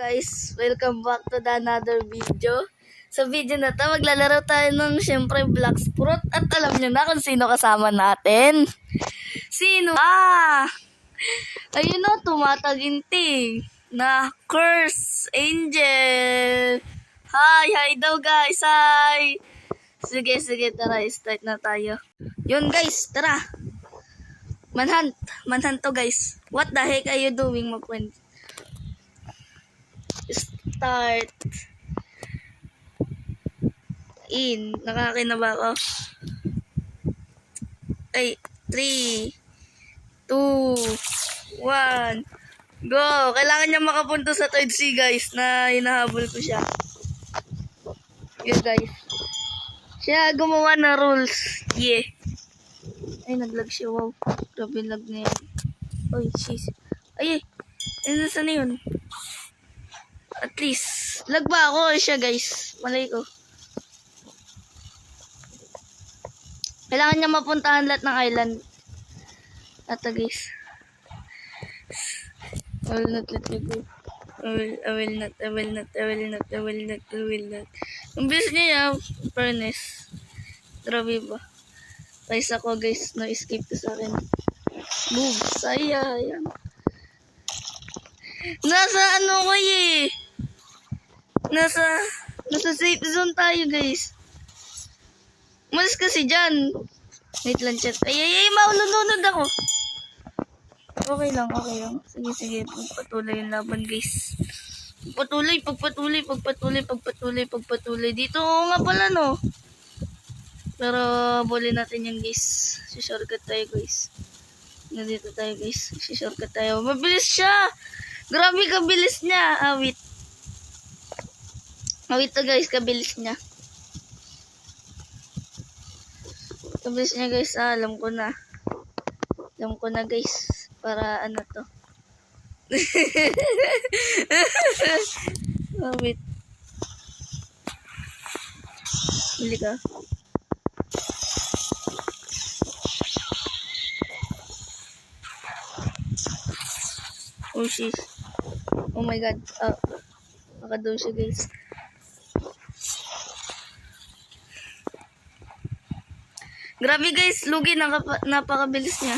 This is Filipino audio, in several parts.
Guys, welcome back to the another video. Sa video na to, maglalaro tayo ng syempre Black Sprite. At alam nyo na kung sino kasama natin. Sino? Ayun o, tumataginting na Curse Angel. Hi daw guys, hi. Sige, tara, start na tayo. Yun guys, tara. Manhunt to guys. What the heck are you doing, my friend? Start. In. Nakakinaba ako. Ay, 3, 2, 1. Go! Kailangan niya makapunto sa third sea guys na hinahabol ko siya. Yun guys. Siya gumawa na rules. Yeah. Ay, naglag siya. Wow. Grabe lag na yan. Oy, jeez. Ay, nasa na yun? At least, lag ba ako siya guys? Malay ko. Kailangan niya mapuntahan lahat ng island. Ata guys. I will not let you go. I will not. Ang bilis niya, furnace. Grabe ba? Guys ako guys, no escape to sa akin. Move, saya, yan. Nasa ano ko Nasa safe zone tayo guys. Malis kasi dyan. Wait lang chat. Ay, maulunod ako. Okay lang. Sige. Pagpatuloy yung laban guys. Pagpatuloy. Dito nga pala no. Pero bully natin yung guys. Si-shortcut tayo guys. Nandito tayo guys. Si-shortcut tayo. Mabilis siya. Grabe kabilis niya. Wait to guys. Kabilis niya. Kabilis niya guys. Alam ko na guys. Para ano to. Wait. Bili ka. Oh shit. Oh my god. Makadaw siya guys. Grabe guys, lugi napakabilis niya.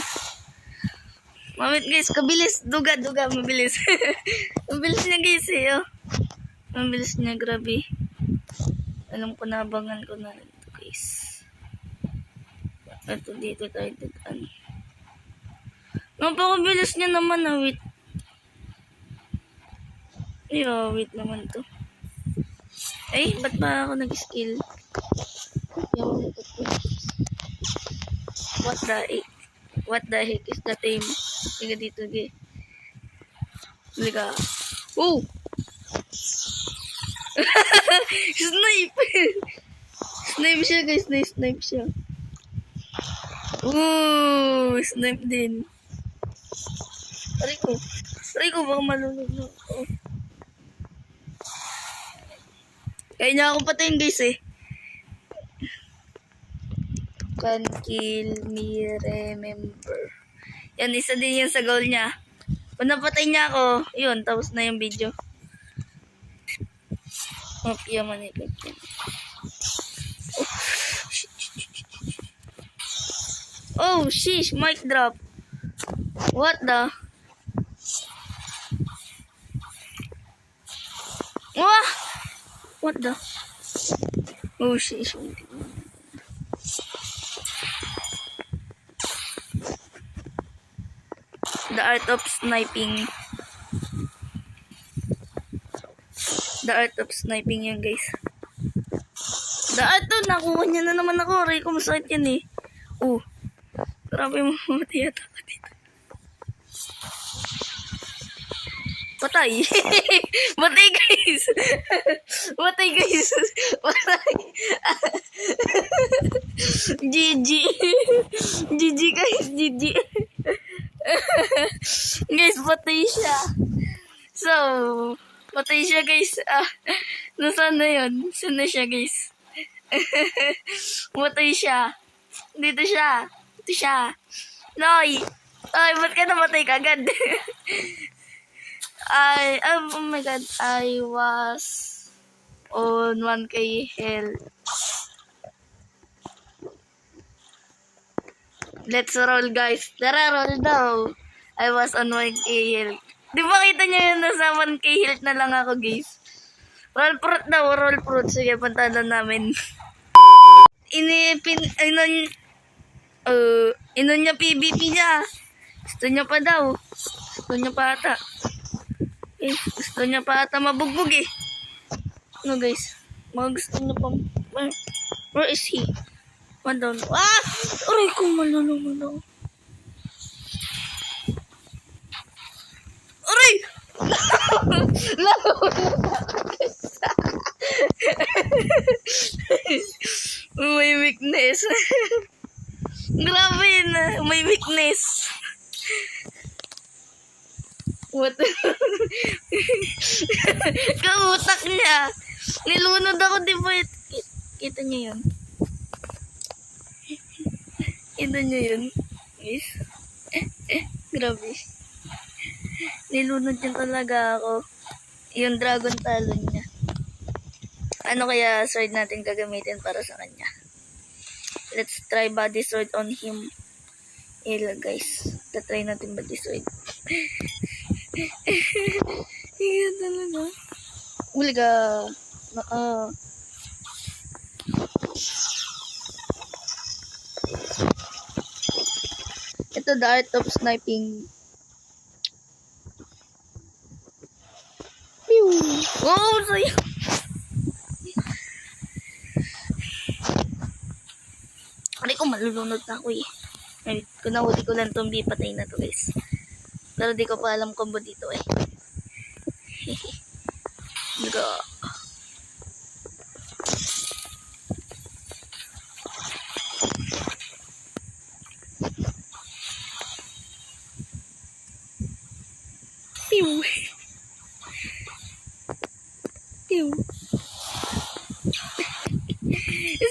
Mamit guys, kabilis. Duga, mabilis. Mabilis niya guys oh. Mabilis niya, grabe. Alam ko na, abangan ko na ito guys. Ito dito tayo daan. Napakabilis niya naman wait. Wait naman to. Ay, ba't ba ako nag-skill? What the heck is that aim? Sige dito, ge. Liga. Oh! Snipe! Snipe siya, guys. Snipe siya. Oh! Snipe din. Aray ko, baka malulog na. Oh. Kaya niya ako patayin, guys, Can kill me, remember. Yan, isa din yan sa goal niya. Kung napatay niya ako, yun, tapos na yung video. Okay, yaman ito. Oh, sheesh, mic drop. What the? What the? Oh, sheesh. The art of sniping. Yan guys. The art of nakuha niya na naman ako. Aray ko masakit yan Oh. Grabe mo matay yata ka dito. Patay. Matay guys. Patay. GG guys. Guys, patay siya. So, patay siya guys. Nasaan na yun? Saan na siya guys? Patay siya. Dito siya. Loy! Ay, ba't ka namatay kagad? oh my god, I was on 1K health. Let's roll, guys. Tara, roll daw. I was on 1K health. Di ba kita nyo yun, nasa 1K health na lang ako, guys? Roll fruit daw, roll fruit. Sige, puntahan namin. Inon niya PVP niya. Gusto niya pa daw. Gusto niya pa ata. Gusto niya pa ata mabugbog eh. No guys. Gusto niya pa. Where is he? One down. Ah! Aray ko, malulong. Aray! May weakness. Grabe yun na. May weakness. What? Kautak niya. Nilunod ako, di ba? Kita niyo yun? Kita niyo yun? Guys. Grabe. Nilunod niya talaga ako. Yung dragon talon niya. Ano kaya sword natin gagamitin para sa kanya? Let's try body sword on him. Guys. Try natin body sword. Iya talaga. Uli ka. Ito, the art of sniping. Pew! Oh, sayo! Aray ko, malulunod na ako eh. Kung nahuli ko lang itong patay na to guys. Pero di ko pa alam combo dito eh. Go. Pew! Pew!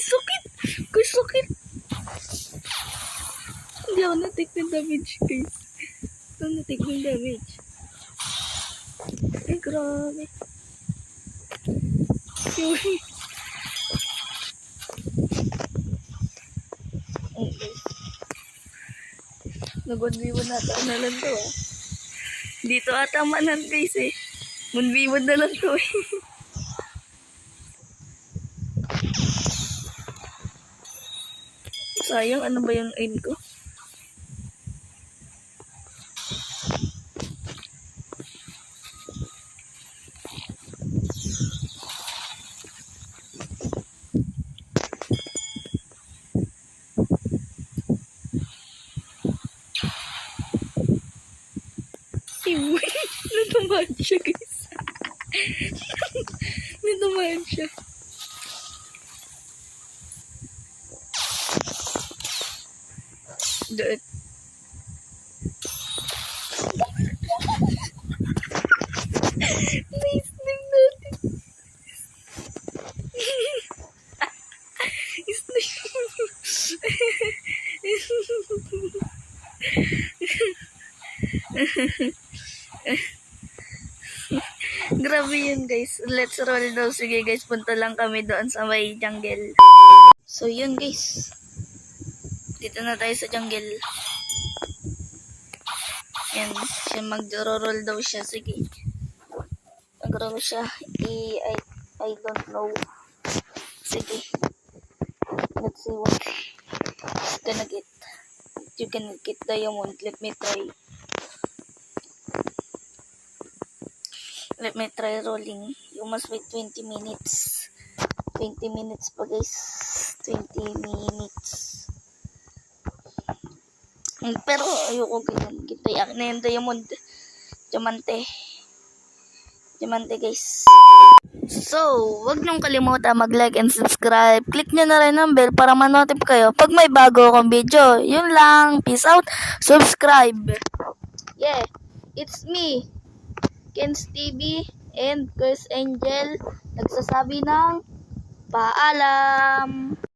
Sakit! Kuy, sakit! Hindi ako na-take ng damage guys. Ito na-take ng damage. Ay, grabe. Pew! Oh, guys. Nag-1v1 nata na lang to ah. Dito ata manan guys eh. 1v1 na lang to eh. Sayang, ano ba yung aim ko? Natamaan siya guys. Natamaan siya. Dirt. Nice name natin. Grabe yun guys. Let's roll daw. Sige guys, punta lang kami doon sa may jungle. So yun guys. Dito na tayo sa jungle. Yan. Siya mag-roll daw siya. Sige. Mag-roll siya. I don't know. Sige. Let's see what he's gonna get. You can get diamond. Let me try. Let me try rolling. You must wait 20 minutes. 20 minutes pa guys. 20 minutes. Pero ayoko ganyan. Kita na yung diamond. Diamante. Diamante guys. So, wag niyong kalimutan mag-like and subscribe. Click niyo na rin ang bell para ma-notify kayo pag may bago akong video. Yun lang. Peace out. Subscribe. Yeah. It's me. Ken's TV and Curse Angel nagsasabi ng paalam.